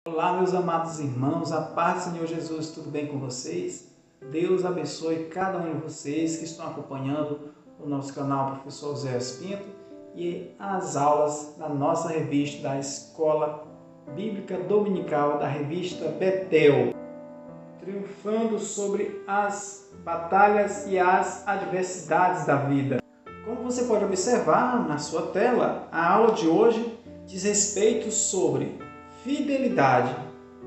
Olá, meus amados irmãos, a paz do Senhor Jesus, tudo bem com vocês? Deus abençoe cada um de vocês que estão acompanhando o nosso canal Professor Oséias Pinto e as aulas da nossa revista da Escola Bíblica Dominical, da revista Betel, triunfando sobre as batalhas e as adversidades da vida. Como você pode observar na sua tela, a aula de hoje diz respeito sobre fidelidade,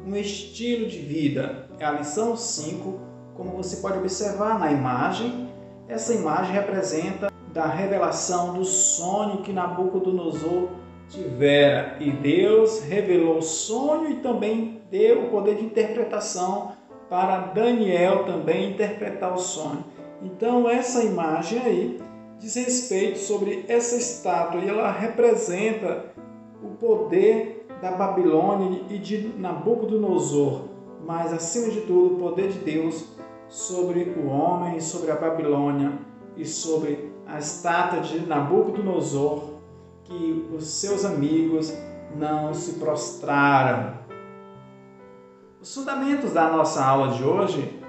um estilo de vida. É a lição 5, como você pode observar na imagem. Essa imagem representa a revelação do sonho que Nabucodonosor tivera. E Deus revelou o sonho e também deu o poder de interpretação para Daniel também interpretar o sonho. Então essa imagem aí diz respeito sobre essa estátua e ela representa o poder da Babilônia e de Nabucodonosor, mas acima de tudo o poder de Deus sobre o homem, sobre a Babilônia e sobre a estátua de Nabucodonosor, que os seus amigos não se prostraram. Os fundamentos da nossa aula de hoje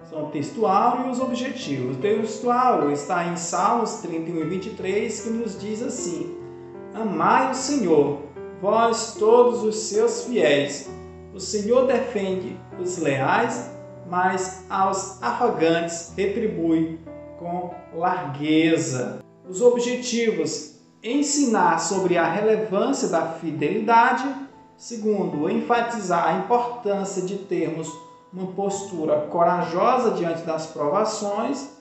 são o textual e os objetivos. O textual está em Salmos 31 e 23, que nos diz assim: amai o Senhor, vós todos os seus fiéis. O Senhor defende os leais, mas aos arrogantes retribui com largueza. Os objetivos: ensinar sobre a relevância da fidelidade. Segundo, enfatizar a importância de termos uma postura corajosa diante das provações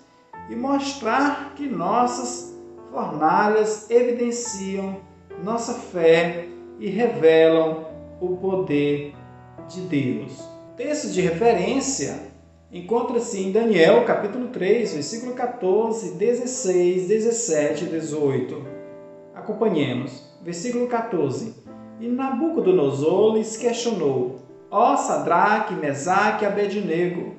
e mostrar que nossas fornalhas evidenciam nossa fé e revelam o poder de Deus. O texto de referência encontra-se em Daniel, capítulo 3, versículo 14, 16, 17 e 18. Acompanhemos. Versículo 14. E Nabucodonosor lhes questionou: ó Sadraque, Mesaque e Abednego,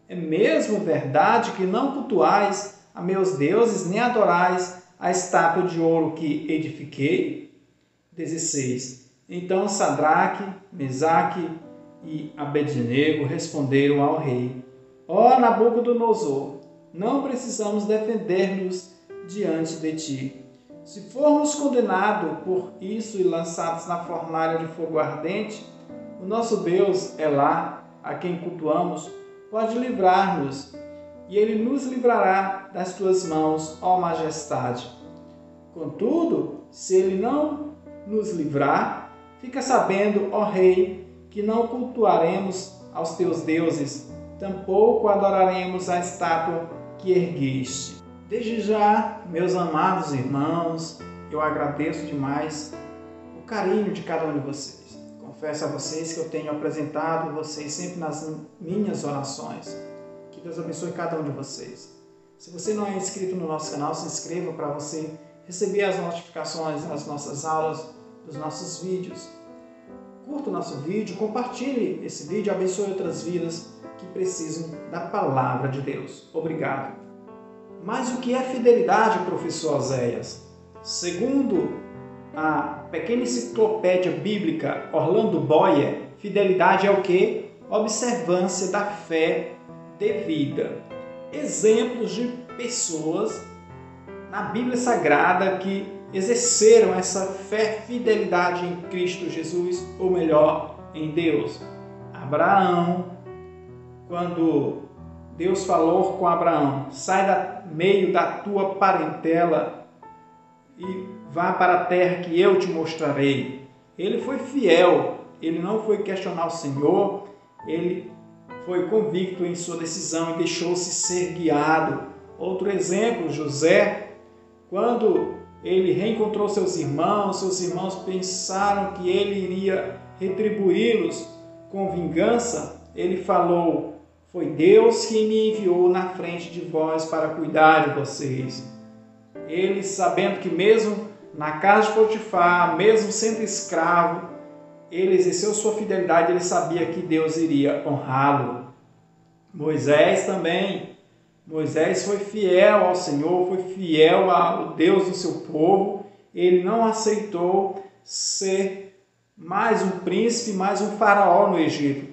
é mesmo verdade que não cultuais a meus deuses, nem adorais a estátua de ouro que edifiquei? 16. Então Sadraque, Mesaque e Abednego responderam ao rei: ó Nabucodonosor, não precisamos defender-nos diante de ti. Se formos condenados por isso e lançados na fornalha de fogo ardente, o nosso Deus, Elá, a quem cultuamos, pode livrar-nos, e ele nos livrará das tuas mãos, ó majestade. Contudo, se ele não nos livrar, fica sabendo, ó rei, que não cultuaremos aos teus deuses, tampouco adoraremos a estátua que erguiste. Desde já, meus amados irmãos, eu agradeço demais o carinho de cada um de vocês. Confesso a vocês que eu tenho apresentado vocês sempre nas minhas orações. Que Deus abençoe cada um de vocês. Se você não é inscrito no nosso canal, se inscreva para você receber as notificações das nossas aulas, dos nossos vídeos. Curta o nosso vídeo, compartilhe esse vídeo, abençoe outras vidas que precisam da palavra de Deus. Obrigado. Mas o que é fidelidade, professor Oséias? Segundo a pequena enciclopédia bíblica Orlando Boyer, fidelidade é o quê? Observância da fé devida. Exemplos de pessoas na Bíblia Sagrada que exerceram essa fé, fidelidade em Cristo Jesus, ou melhor, em Deus. Abraão, quando Deus falou com Abraão: sai do meio da tua parentela e vá para a terra que eu te mostrarei. Ele foi fiel, ele não foi questionar o Senhor, ele foi convicto em sua decisão e deixou-se ser guiado. Outro exemplo, José, quando ele reencontrou seus irmãos pensaram que ele iria retribuí-los com vingança. Ele falou: foi Deus que me enviou na frente de vós para cuidar de vocês. Ele, sabendo que mesmo na casa de Potifar, mesmo sendo escravo, ele exerceu sua fidelidade, ele sabia que Deus iria honrá-lo. Moisés também. Moisés foi fiel ao Senhor, foi fiel ao Deus do seu povo. Ele não aceitou ser mais um príncipe, mais um faraó no Egito.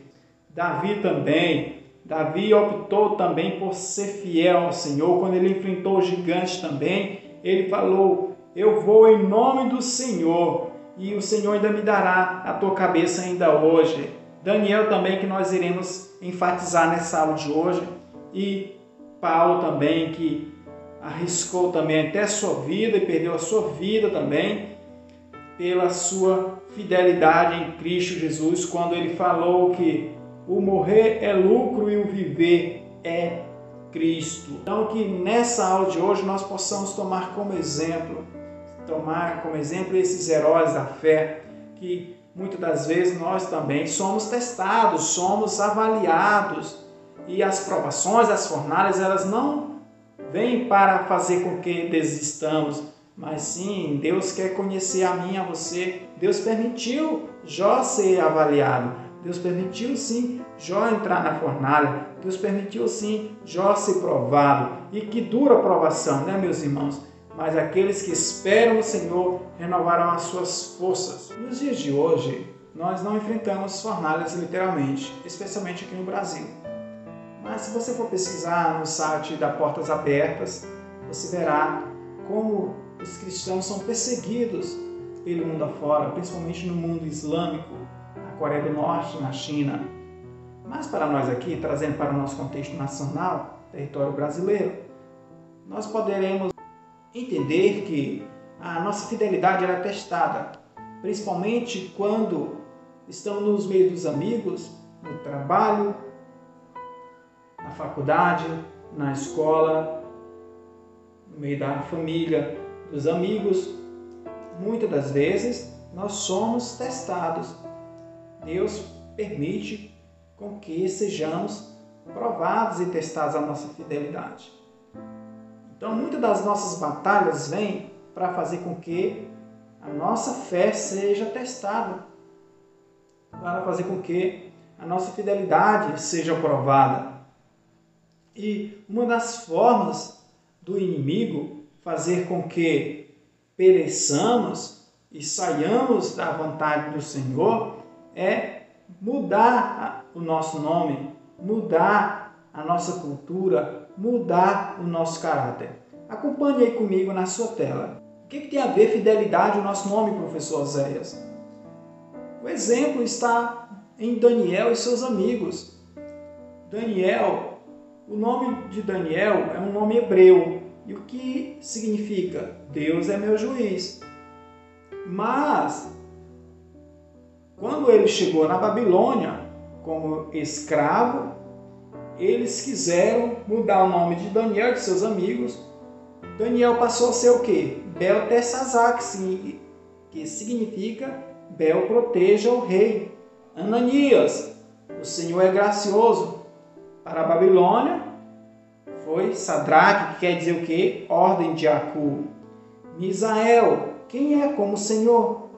Davi optou também por ser fiel ao Senhor. Quando ele enfrentou o gigante também, ele falou: eu vou em nome do Senhor, e o Senhor ainda me dará a tua cabeça ainda hoje. Daniel também, que nós iremos enfatizar nessa aula de hoje, e Paulo também, que arriscou também até a sua vida e perdeu a sua vida também pela sua fidelidade em Cristo Jesus, quando ele falou que o morrer é lucro e o viver é Cristo. Então, que nessa aula de hoje nós possamos tomar como exemplo esses heróis da fé, que muitas das vezes nós também somos testados, somos avaliados, e as provações, as fornalhas, elas não vêm para fazer com que desistamos, mas sim, Deus quer conhecer a mim e a você. Deus permitiu Jó ser avaliado, Deus permitiu sim Jó entrar na fornalha, Deus permitiu sim Jó ser provado. E que dura provação, né, meus irmãos? Mas aqueles que esperam no Senhor renovarão as suas forças. Nos dias de hoje, nós não enfrentamos fornalhas literalmente, especialmente aqui no Brasil. Mas se você for pesquisar no site da Portas Abertas, você verá como os cristãos são perseguidos pelo mundo afora, principalmente no mundo islâmico, na Coreia do Norte, na China. Mas para nós aqui, trazendo para o nosso contexto nacional, território brasileiro, nós poderemos entender que a nossa fidelidade é testada, principalmente quando estamos nos meios dos amigos, no trabalho, na faculdade, na escola, no meio da família, dos amigos. Muitas das vezes nós somos testados. Deus permite com que sejamos provados e testados a nossa fidelidade. Então, muitas das nossas batalhas vêm para fazer com que a nossa fé seja testada, para fazer com que a nossa fidelidade seja provada. E uma das formas do inimigo fazer com que pereçamos e saiamos da vontade do Senhor é mudar o nosso nome, mudar a nossa cultura, mudar o nosso caráter. Acompanhe aí comigo na sua tela. O que tem a ver fidelidade ao nosso nome, professor Oséias? O exemplo está em Daniel e seus amigos. Daniel, o nome de Daniel é um nome hebreu. E o que significa? Deus é meu juiz. Mas, quando ele chegou na Babilônia como escravo, eles quiseram mudar o nome de Daniel e de seus amigos. Daniel passou a ser o quê? Beltesazar, que significa Bel proteja o rei. Ananias, o Senhor é gracioso. Para a Babilônia foi Sadraque, que quer dizer o quê? Ordem de Acu. Misael, quem é como o Senhor?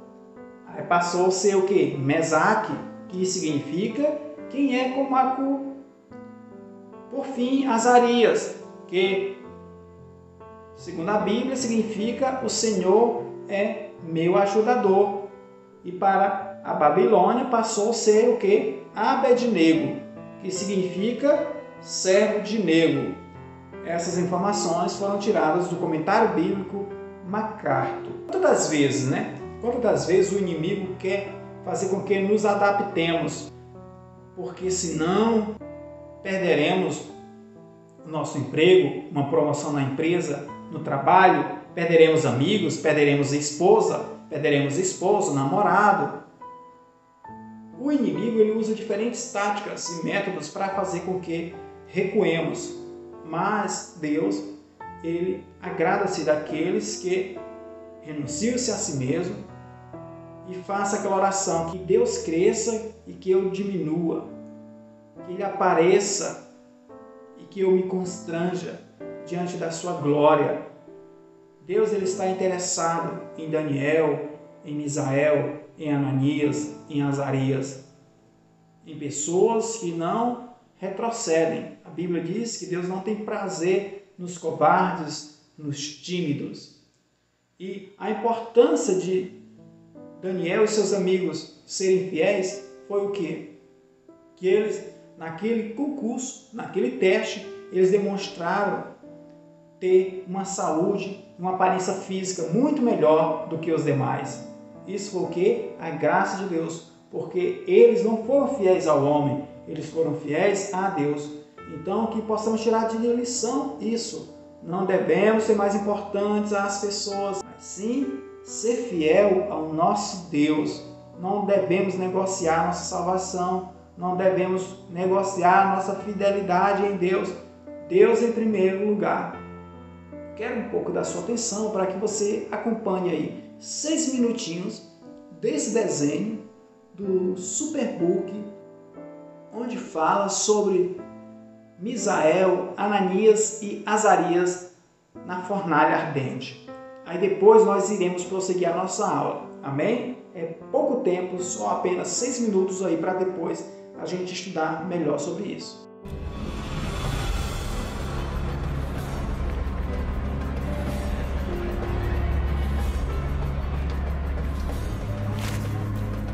Aí passou a ser o quê? Mesaque, que significa quem é como Acu. Por fim, Azarias, que, segundo a Bíblia, significa o Senhor é meu ajudador. E para a Babilônia passou a ser o quê? Abednego, que significa servo de nego. Essas informações foram tiradas do comentário bíblico MacArthur. Quantas das vezes o inimigo quer fazer com que nos adaptemos, porque senão perderemos o nosso emprego, uma promoção na empresa, no trabalho, perderemos amigos, perderemos esposa, perderemos esposo, namorado. O inimigo ele usa diferentes táticas e métodos para fazer com que recuemos, mas Deus ele agrada-se daqueles que renunciam-se a si mesmo e faça aquela oração que Deus cresça e que eu diminua, que Ele apareça e que eu me constranja diante da sua glória. Deus ele está interessado em Daniel, em Misael, em Ananias, em Azarias, em pessoas que não retrocedem. A Bíblia diz que Deus não tem prazer nos covardes, nos tímidos. E a importância de Daniel e seus amigos serem fiéis foi o quê? Que eles, naquele concurso, naquele teste, eles demonstraram ter uma saúde, uma aparência física muito melhor do que os demais. Isso foi o quê? A graça de Deus, porque eles não foram fiéis ao homem, eles foram fiéis a Deus. Então, que possamos tirar de lição isso. Não devemos ser mais importantes às pessoas, mas sim ser fiel ao nosso Deus. Não devemos negociar nossa salvação, não devemos negociar nossa fidelidade em Deus. Deus em primeiro lugar. Quero um pouco da sua atenção para que você acompanhe aí 6 minutinhos desse desenho do Superbook, onde fala sobre Misael, Ananias e Azarias na fornalha ardente. Aí depois nós iremos prosseguir a nossa aula. Amém? É pouco tempo, só apenas 6 minutos aí para depois a gente estudar melhor sobre isso.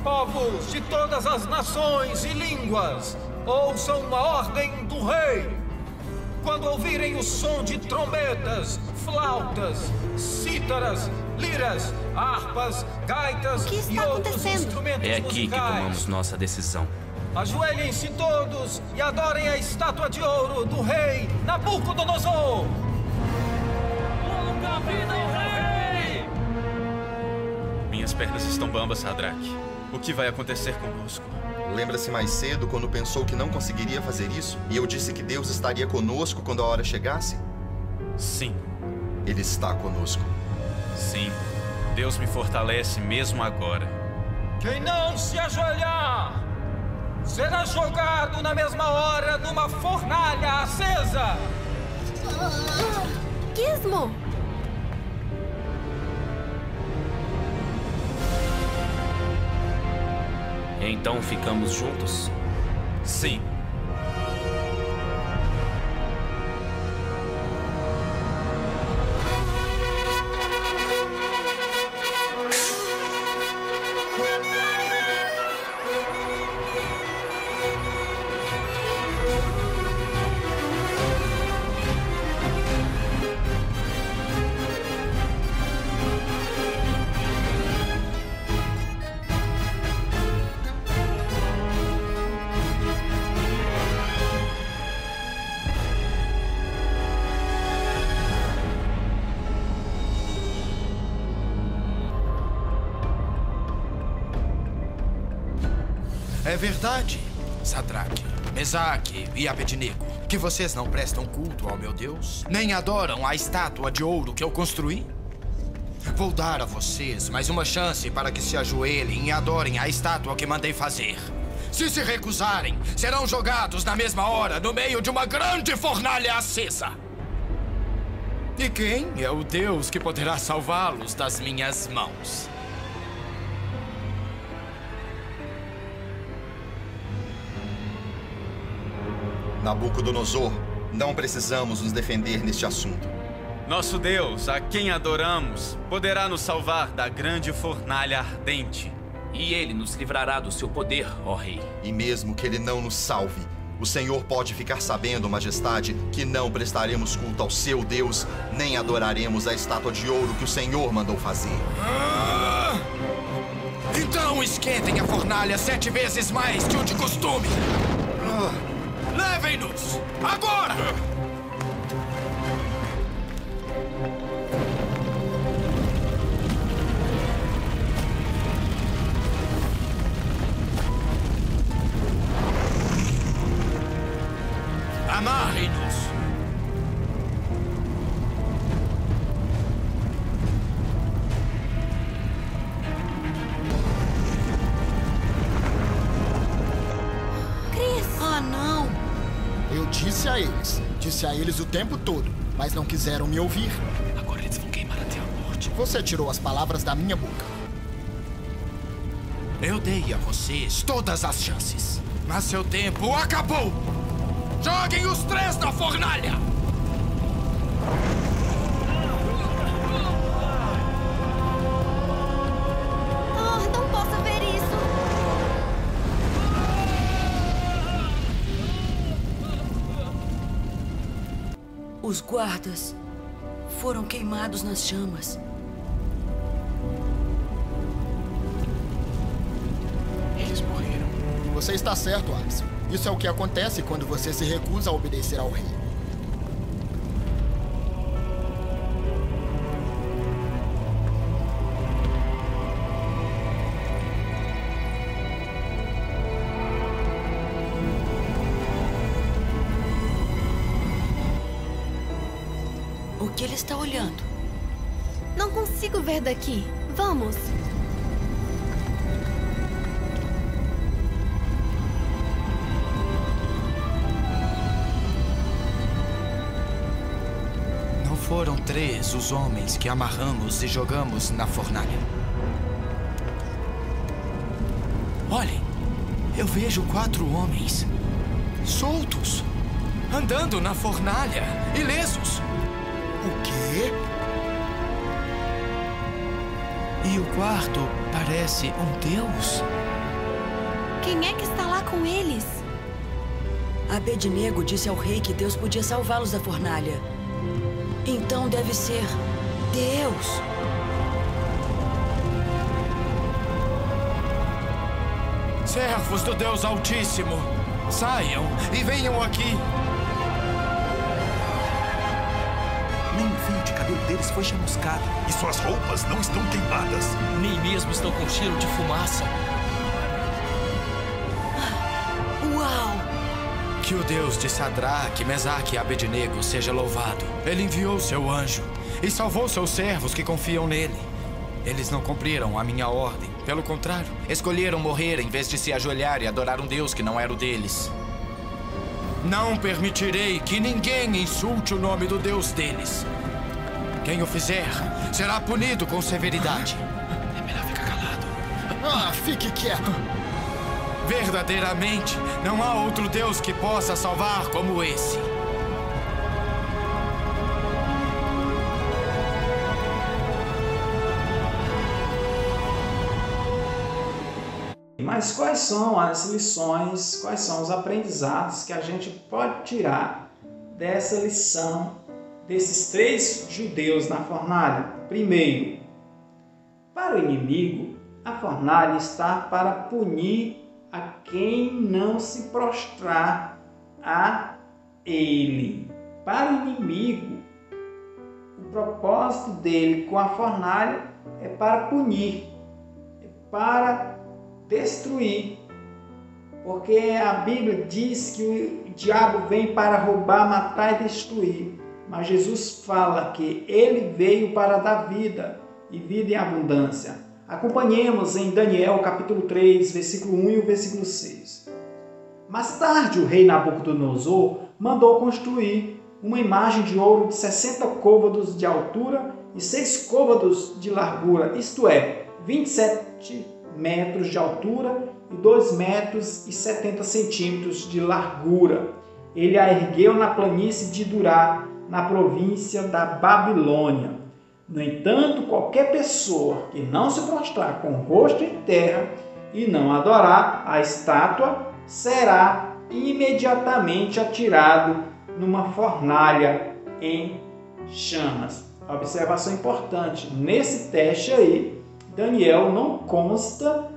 Povos de todas as nações e línguas, ouçam uma ordem do rei. Quando ouvirem o som de trombetas, flautas, cítaras, liras, harpas, gaitas e outros instrumentos musicais. É aqui que tomamos nossa decisão. Ajoelhem-se todos e adorem a estátua de ouro do rei Nabucodonosor. Longa vida ao rei! Minhas pernas estão bambas, Sadraque. O que vai acontecer conosco? Lembra-se mais cedo quando pensou que não conseguiria fazer isso? E eu disse que Deus estaria conosco quando a hora chegasse? Sim. Ele está conosco. Sim. Deus me fortalece mesmo agora. Quem não se ajoelhar será jogado na mesma hora numa fornalha acesa. Gizmo! Então ficamos juntos? Sim. É verdade, Sadraque, Mesaque e Abednego, que vocês não prestam culto ao meu Deus, nem adoram a estátua de ouro que eu construí? Vou dar a vocês mais uma chance para que se ajoelhem e adorem a estátua que mandei fazer. Se recusarem, serão jogados na mesma hora no meio de uma grande fornalha acesa. E quem é o Deus que poderá salvá-los das minhas mãos? Nabucodonosor, não precisamos nos defender neste assunto. Nosso Deus, a quem adoramos, poderá nos salvar da grande fornalha ardente. E ele nos livrará do seu poder, ó rei. E mesmo que ele não nos salve, o Senhor pode ficar sabendo, majestade, que não prestaremos culto ao seu Deus, nem adoraremos a estátua de ouro que o Senhor mandou fazer. Então esquentem a fornalha 7 vezes mais que o de costume. Levem-nos! Agora! Amarrem-nos! Ah, não! Eu disse a eles o tempo todo, mas não quiseram me ouvir. Agora eles vão queimar até a morte. Você tirou as palavras da minha boca. Eu dei a vocês todas as chances, mas seu tempo acabou! Joguem os 3 na fornalha! Ah, não posso ver isso! Os guardas foram queimados nas chamas. Eles morreram. Você está certo, Alisson. Isso é o que acontece quando você se recusa a obedecer ao rei. O que ele está olhando? Não consigo ver daqui. Vamos. Não foram 3 os homens que amarramos e jogamos na fornalha? Olhem, eu vejo 4 homens soltos, andando na fornalha, ilesos. O quê? E o quarto parece um deus. Quem é que está lá com eles? Abednego disse ao rei que Deus podia salvá-los da fornalha. Então deve ser Deus. Servos do Deus Altíssimo, saiam e venham aqui. Nem o fio de cabelo deles foi chamuscado. E suas roupas não estão queimadas. Nem mesmo estão com cheiro de fumaça. Uau! Que o Deus de Sadraque, Mesaque e Abednego seja louvado. Ele enviou seu anjo e salvou seus servos que confiam nele. Eles não cumpriram a minha ordem. Pelo contrário, escolheram morrer em vez de se ajoelhar e adorar um Deus que não era o deles. Não permitirei que ninguém insulte o nome do Deus deles. Quem o fizer será punido com severidade. É melhor ficar calado. Ah, fique quieto. Verdadeiramente, não há outro Deus que possa salvar como esse. Mas quais são as lições, quais são os aprendizados que a gente pode tirar dessa lição desses 3 judeus na fornalha? Primeiro, para o inimigo, a fornalha está para punir a quem não se prostrar a ele. Para o inimigo, o propósito dele com a fornalha é para punir, é para destruir, porque a Bíblia diz que o diabo vem para roubar, matar e destruir, mas Jesus fala que ele veio para dar vida e vida em abundância. Acompanhemos em Daniel capítulo 3, versículo 1 e o versículo 6. Mais tarde o rei Nabucodonosor mandou construir uma imagem de ouro de 60 côvados de altura e 6 côvados de largura, isto é, 27 metros de altura e 2 metros e 70 centímetros de largura. Ele a ergueu na planície de Durá, na província da Babilônia. No entanto, qualquer pessoa que não se prostrar com o rosto em terra e não adorar a estátua será imediatamente atirado numa fornalha em chamas. Observação importante, nesse teste aí, Daniel não consta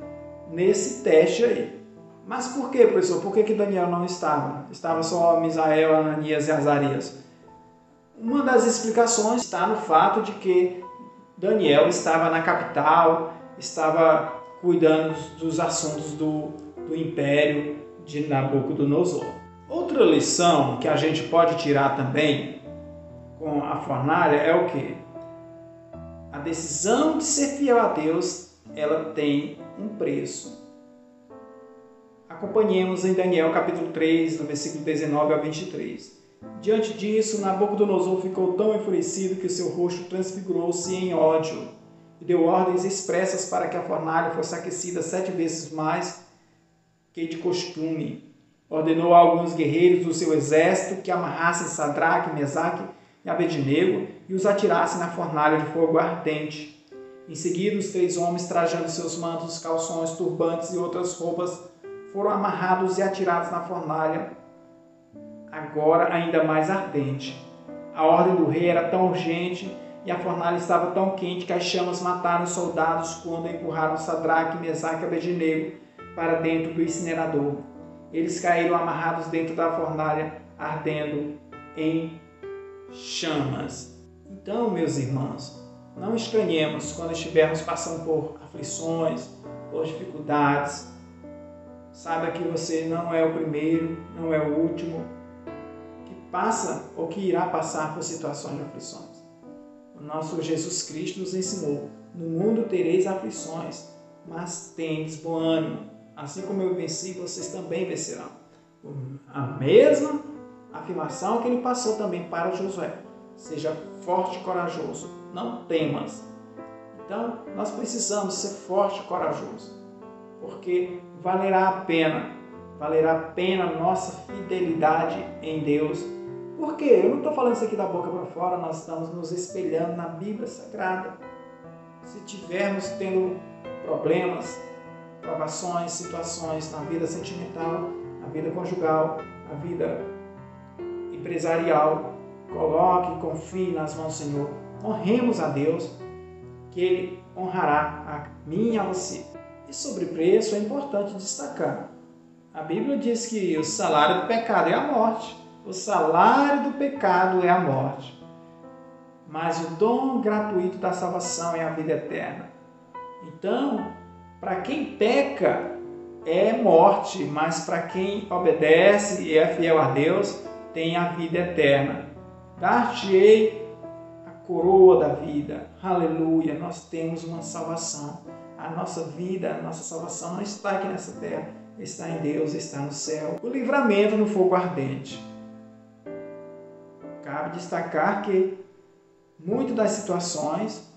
nesse teste aí. Mas por que, professor? Por que Daniel não estava? Estava só Misael, Ananias e Azarias. Uma das explicações está no fato de que Daniel estava na capital, estava cuidando dos assuntos do império de Nabucodonosor. Outra lição que a gente pode tirar também com a fornalha é o quê? A decisão de ser fiel a Deus, ela tem um preço. Acompanhemos em Daniel capítulo 3, do versículo 19 ao 23. Diante disso, Nabucodonosor ficou tão enfurecido que o seu rosto transfigurou-se em ódio e deu ordens expressas para que a fornalha fosse aquecida 7 vezes mais que de costume. Ordenou a alguns guerreiros do seu exército que amarrassem Sadraque, Mesaque e Abednego e os atirassem na fornalha de fogo ardente. Em seguida, os 3 homens, trajando seus mantos, calções, turbantes e outras roupas, foram amarrados e atirados na fornalha, agora ainda mais ardente. A ordem do rei era tão urgente e a fornalha estava tão quente que as chamas mataram os soldados quando empurraram Sadraque, Mesaque e Abednego para dentro do incinerador. Eles caíram amarrados dentro da fornalha, ardendo em chamas. Então, meus irmãos, não estranhemos quando estivermos passando por aflições, por dificuldades. Saiba que você não é o primeiro, não é o último que passa ou que irá passar por situações de aflições. O nosso Jesus Cristo nos ensinou: no mundo tereis aflições, mas tendes bom ânimo. Assim como eu venci, vocês também vencerão. A mesma afirmação que ele passou também para Josué. Seja forte e corajoso, não temas. Então, nós precisamos ser forte e corajoso, porque valerá a pena a nossa fidelidade em Deus. Porque eu não estou falando isso aqui da boca para fora, nós estamos nos espelhando na Bíblia Sagrada. Se tivermos tendo problemas, provações, situações na vida sentimental, na vida conjugal, na vida empresarial, coloque e confie nas mãos do Senhor. Honremos a Deus, que Ele honrará a mim e a você. E sobre preço é importante destacar. A Bíblia diz que o salário do pecado é a morte. O salário do pecado é a morte. Mas o dom gratuito da salvação é a vida eterna. Então, para quem peca é morte, mas para quem obedece e é fiel a Deus, tem a vida eterna. Dar-te-ei a coroa da vida. Aleluia, nós temos uma salvação. A nossa vida, a nossa salvação não está aqui nessa terra, está em Deus, está no céu. O livramento no fogo ardente. Cabe destacar que muitas das situações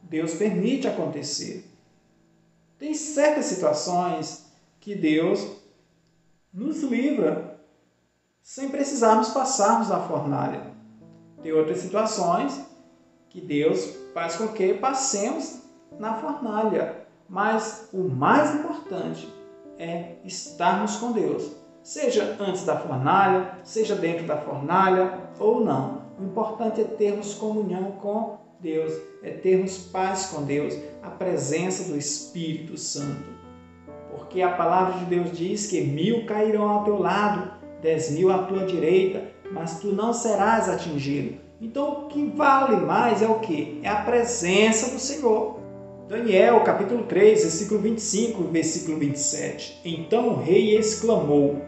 Deus permite acontecer. Tem certas situações que Deus nos livra sem precisarmos passarmos na fornalha. Tem outras situações que Deus faz com que passemos na fornalha. Mas o mais importante é estarmos com Deus. Seja antes da fornalha, seja dentro da fornalha ou não. O importante é termos comunhão com Deus, é termos paz com Deus, a presença do Espírito Santo. Porque a palavra de Deus diz que 1000 cairão ao teu lado, 10.000 à tua direita, mas tu não serás atingido. Então o que vale mais é o quê? É a presença do Senhor. Daniel, capítulo 3, versículo 25 e versículo 27. Então o rei exclamou: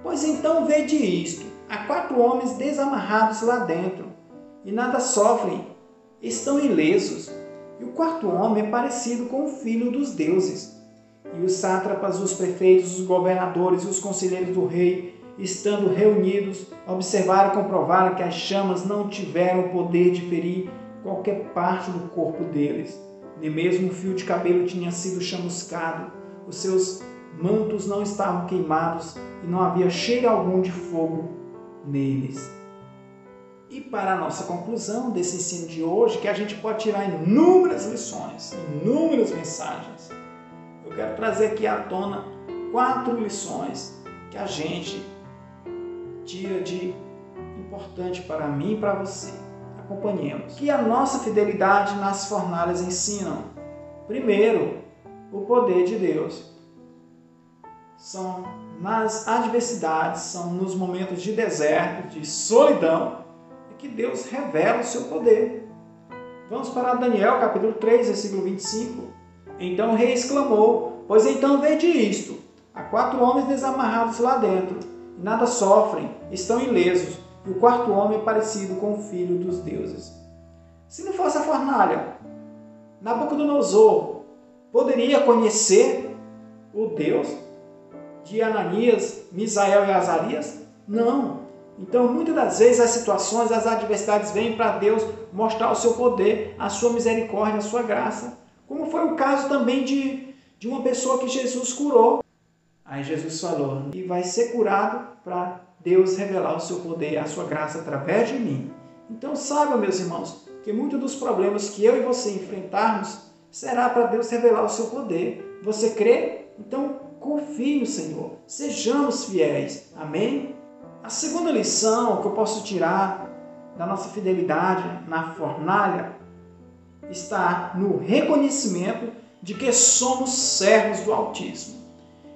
pois então vede isto, há 4 homens desamarrados lá dentro, e nada sofrem, estão ilesos. E o 4º homem é parecido com o filho dos deuses. E os sátrapas, os prefeitos, os governadores e os conselheiros do rei, estando reunidos, observaram e comprovaram que as chamas não tiveram o poder de ferir qualquer parte do corpo deles. Nem mesmo um fio de cabelo tinha sido chamuscado. Os seus mantos não estavam queimados e não havia cheiro algum de fogo neles. E para a nossa conclusão desse ensino de hoje, que a gente pode tirar inúmeras lições, inúmeras mensagens, eu quero trazer aqui à tona 4 lições que a gente tira de importante para mim e para você. Acompanhemos. Que a nossa fidelidade nas fornalhas ensinam. Primeiro, o poder de Deus. São nas adversidades, são nos momentos de deserto, de solidão, que Deus revela o seu poder. Vamos para Daniel, capítulo 3, versículo 25. Então o rei exclamou: pois então vede isto, há 4 homens desamarrados lá dentro, e nada sofrem, estão ilesos, e o 4º homem é parecido com o filho dos deuses. Se não fosse a fornalha, Nabucodonosor poderia conhecer o Deus de Ananias, Misael e Azarias? Não. Então, muitas das vezes, as situações, as adversidades vêm para Deus mostrar o seu poder, a sua misericórdia, a sua graça. Como foi o caso também de uma pessoa que Jesus curou. Aí Jesus falou: e vai ser curado para Deus revelar o seu poder, a sua graça através de mim. Então, saiba, meus irmãos, que muitos dos problemas que eu e você enfrentarmos será para Deus revelar o seu poder. Você crê? Então, confie no Senhor. Sejamos fiéis. Amém? A segunda lição que eu posso tirar da nossa fidelidade na fornalha está no reconhecimento de que somos servos do Altíssimo.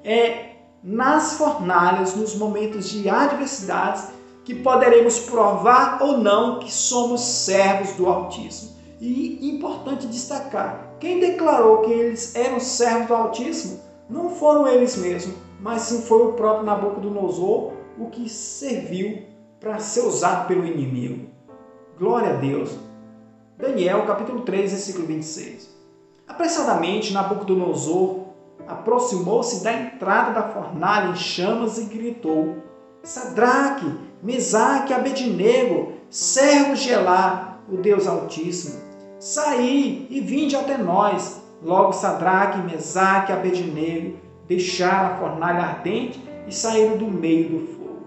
É nas fornalhas, nos momentos de adversidades, que poderemos provar ou não que somos servos do Altíssimo. E importante destacar, quem declarou que eles eram servos do Altíssimo não foram eles mesmos, mas sim foi o próprio Nabucodonosor, o que serviu para ser usado pelo inimigo. Glória a Deus. Daniel, capítulo 3, versículo 26. Apressadamente, Nabucodonosor aproximou-se da entrada da fornalha em chamas e gritou: Sadraque, Mesaque e Abednego, servos de Elá, o Deus Altíssimo, saí e vinde até nós. Logo Sadraque, Mesaque e Abednego deixaram a fornalha ardente e saíram do meio do fogo.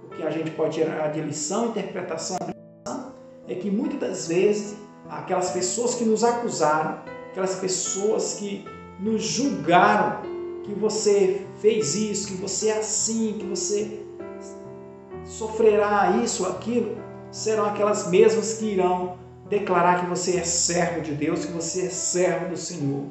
O que a gente pode tirar de lição, interpretação, é que muitas das vezes aquelas pessoas que nos acusaram, aquelas pessoas que nos julgaram, que você fez isso, que você é assim, que você sofrerá isso ou aquilo, serão aquelas mesmas que irão declarar que você é servo de Deus, que você é servo do Senhor.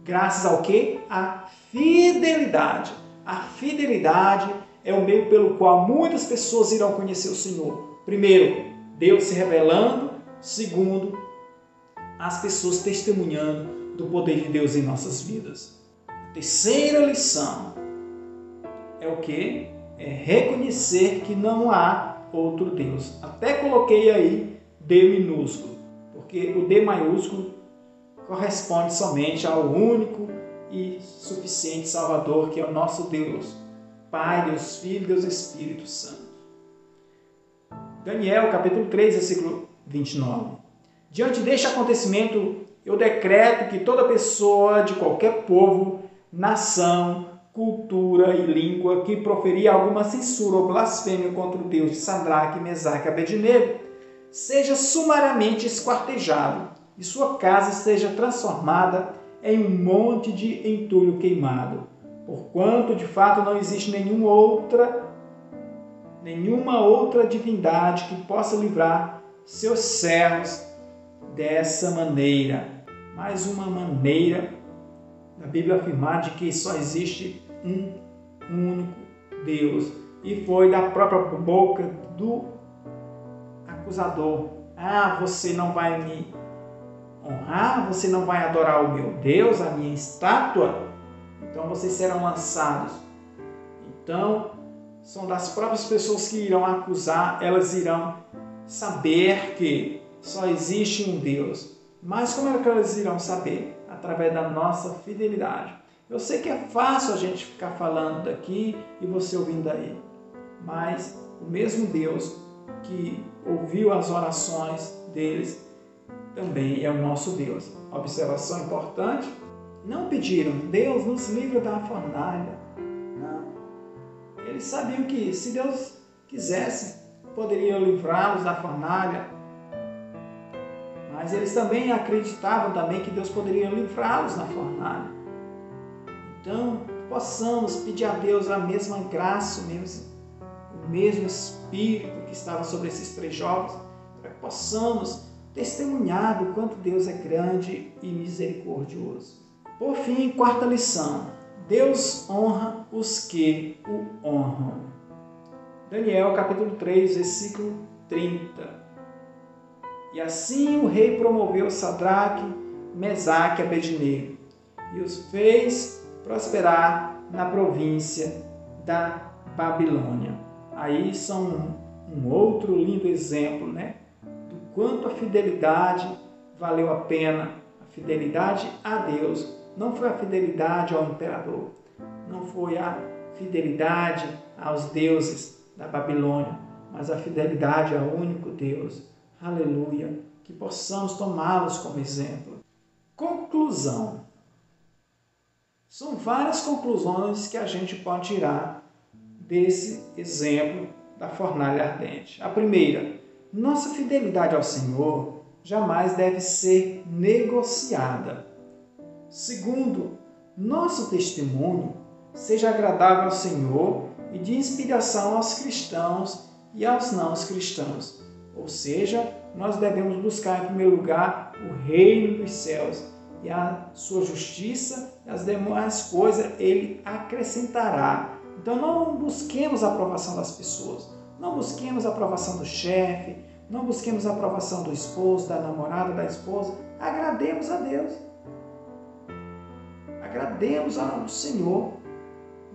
Graças ao quê? A fidelidade. A fidelidade é o meio pelo qual muitas pessoas irão conhecer o Senhor. Primeiro, Deus se revelando. Segundo, as pessoas testemunhando do poder de Deus em nossas vidas. A terceira lição é o quê? É reconhecer que não há outro Deus. Até coloquei aí D minúsculo, porque o D maiúsculo corresponde somente ao único e suficiente Salvador, que é o nosso Deus, Pai, Deus Filho, Deus Espírito Santo. Daniel, capítulo 3, versículo 29. Diante deste acontecimento, eu decreto que toda pessoa de qualquer povo, nação, cultura e língua que proferir alguma censura ou blasfêmia contra o Deus de Sadraque, Mesaque e Abednego seja sumariamente esquartejado e sua casa seja transformada em um monte de entulho queimado, porquanto de fato não existe nenhuma outra divindade que possa livrar seus servos dessa maneira. Mais uma maneira da Bíblia afirmar de que só existe um único Deus. E foi da própria boca do acusador: você não vai me honrar? Você não vai adorar o meu Deus, a minha estátua? Então vocês serão lançados. Então, são das próprias pessoas que irão acusar, elas irão saber que só existe um Deus. Mas como é que elas irão saber? Através da nossa fidelidade. Eu sei que é fácil a gente ficar falando daqui e você ouvindo aí, mas o mesmo Deus que ouviu as orações deles também é o nosso Deus. Observação importante: não pediram, Deus nos livra da fornalha. Não. Eles sabiam que se Deus quisesse, poderia livrá-los da fornalha. Mas eles também acreditavam também que Deus poderia livrá-los da fornalha. Então, possamos pedir a Deus a mesma graça, o mesmo Espírito que estava sobre esses 3 jovens, para que possamos testemunhar do quanto Deus é grande e misericordioso. Por fim, quarta lição: Deus honra os que o honram. Daniel, capítulo 3, versículo 30. E assim o rei promoveu Sadraque, Mesaque e Abednego e os fez prosperar na província da Babilônia. Aí são um outro lindo exemplo, do quanto a fidelidade valeu a pena. A fidelidade a Deus. Não foi a fidelidade ao imperador, não foi a fidelidade aos deuses da Babilônia, mas a fidelidade ao único Deus. Aleluia! Que possamos tomá-los como exemplo. Conclusão. São várias conclusões que a gente pode tirar desse exemplo da fornalha ardente. A primeira: nossa fidelidade ao Senhor jamais deve ser negociada. Segundo, nosso testemunho seja agradável ao Senhor e de inspiração aos cristãos e aos não cristãos. Ou seja, nós devemos buscar em primeiro lugar o reino dos céus e a sua justiça e as demais coisas Ele acrescentará. Então não busquemos a aprovação das pessoas, não busquemos a aprovação do chefe, não busquemos a aprovação do esposo, da namorada, da esposa. Agrademos a Deus. Agrademos ao Senhor.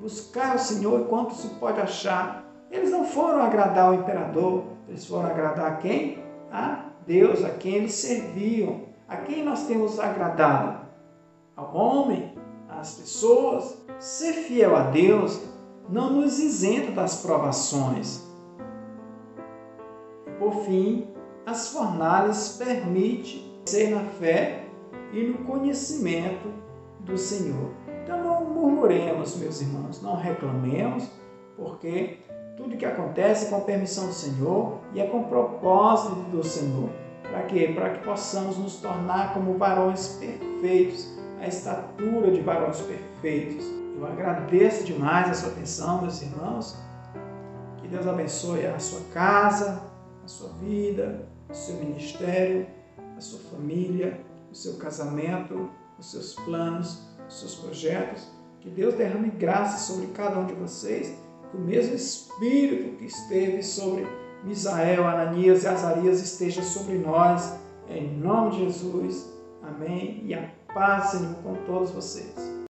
Buscar o Senhor enquanto se pode achar. Eles não foram agradar o imperador, eles foram agradar a quem? A Deus, a quem eles serviam. A quem nós temos agradado? Ao homem, às pessoas. Ser fiel a Deus não nos isenta das provações. Por fim, as fornalhas permitem ser na fé e no conhecimento do Senhor. Então não murmuremos, meus irmãos, não reclamemos, porque tudo que acontece é com permissão do Senhor e é com propósito do Senhor. Para quê? Para que possamos nos tornar como varões perfeitos, a estatura de varões perfeitos. Eu agradeço demais a sua atenção, meus irmãos. Que Deus abençoe a sua casa, a sua vida, o seu ministério, a sua família, o seu casamento, os seus planos, os seus projetos. Que Deus derrame graça sobre cada um de vocês, que o mesmo Espírito que esteve sobre Misael, Ananias e Azarias esteja sobre nós, em nome de Jesus. Amém. E a paz, Senhor, com todos vocês.